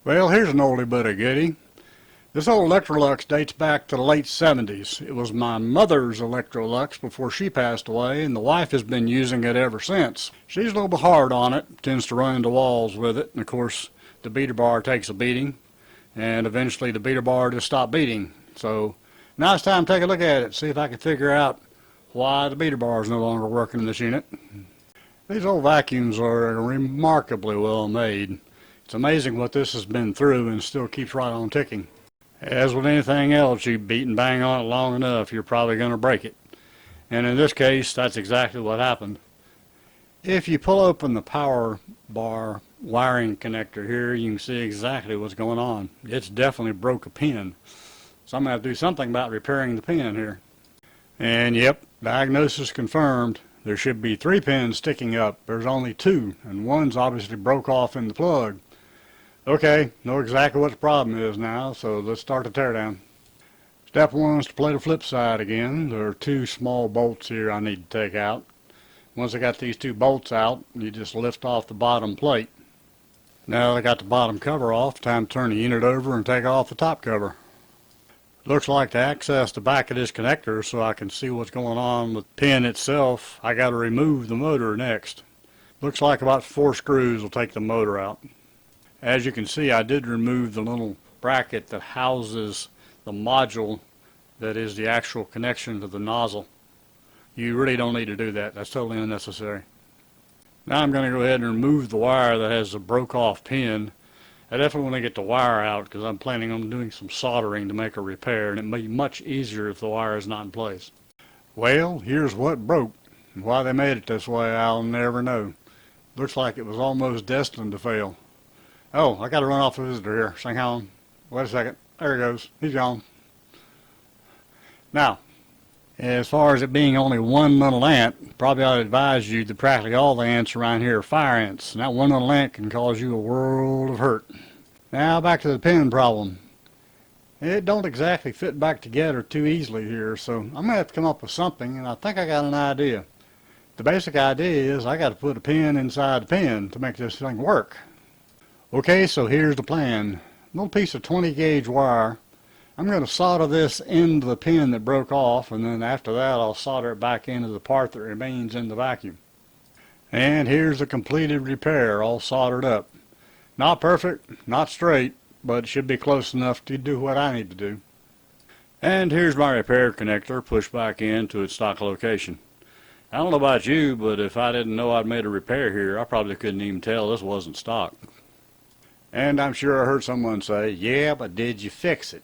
Well, here's an oldie but a goodie. This old Electrolux dates back to the late 70s. It was my mother's Electrolux before she passed away, and the wife has been using it ever since. She's a little bit hard on it, tends to run into walls with it, and of course the beater bar takes a beating, and eventually the beater bar just stopped beating. So now it's time to take a look at it, see if I can figure out why the beater bar is no longer working in this unit. These old vacuums are remarkably well made. It's amazing what this has been through and still keeps right on ticking. As with anything else, you beat and bang on it long enough, you're probably going to break it. And in this case, that's exactly what happened. If you pull open the power bar wiring connector here, you can see exactly what's going on. It's definitely broke a pin. So I'm going to have to do something about repairing the pin here. And yep, diagnosis confirmed. There should be 3 pins sticking up. There's only 2, and one's obviously broke off in the plug. Okay, know exactly what the problem is now, so let's start the teardown. Step 1 is to play the flip side again. There are 2 small bolts here I need to take out. Once I got these 2 bolts out, you just lift off the bottom plate. Now that I got the bottom cover off, time to turn the unit over and take off the top cover. Looks like to access the back of this connector so I can see what's going on with the pin itself, I got to remove the motor next. Looks like about 4 screws will take the motor out. As you can see, I did remove the little bracket that houses the module that is the actual connection to the nozzle. You really don't need to do that. That's totally unnecessary. Now I'm going to go ahead and remove the wire that has the broke off pin. I definitely want to get the wire out because I'm planning on doing some soldering to make a repair, and it may be much easier if the wire is not in place. Well, here's what broke. And why they made it this way, I'll never know. Looks like it was almost destined to fail. Oh, I got to run off a visitor here. Hang on. Wait a second. There he goes. He's gone. Now, as far as it being only one little ant, probably ought to advise you that practically all the ants around here are fire ants, and that one little ant can cause you a world of hurt. Now back to the pin problem. It don't exactly fit back together too easily here, so I'm going to have to come up with something, and I think I got an idea. The basic idea is I got to put a pin inside the pin to make this thing work. Okay, so here's the plan. A little piece of 20 gauge wire. I'm going to solder this into the pin that broke off, and then after that I'll solder it back into the part that remains in the vacuum. And here's the completed repair, all soldered up. Not perfect, not straight, but it should be close enough to do what I need to do. And here's my repair connector pushed back into its stock location. I don't know about you, but if I didn't know I'd made a repair here, I probably couldn't even tell this wasn't stock. And I'm sure I heard someone say, yeah, but did you fix it?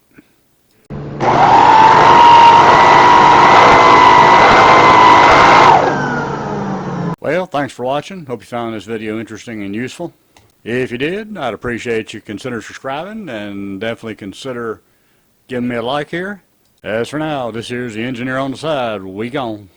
Well, thanks for watching. Hope you found this video interesting and useful. If you did, I'd appreciate you consider subscribing and definitely consider giving me a like here. As for now, this here's the engineer on the side. We gone.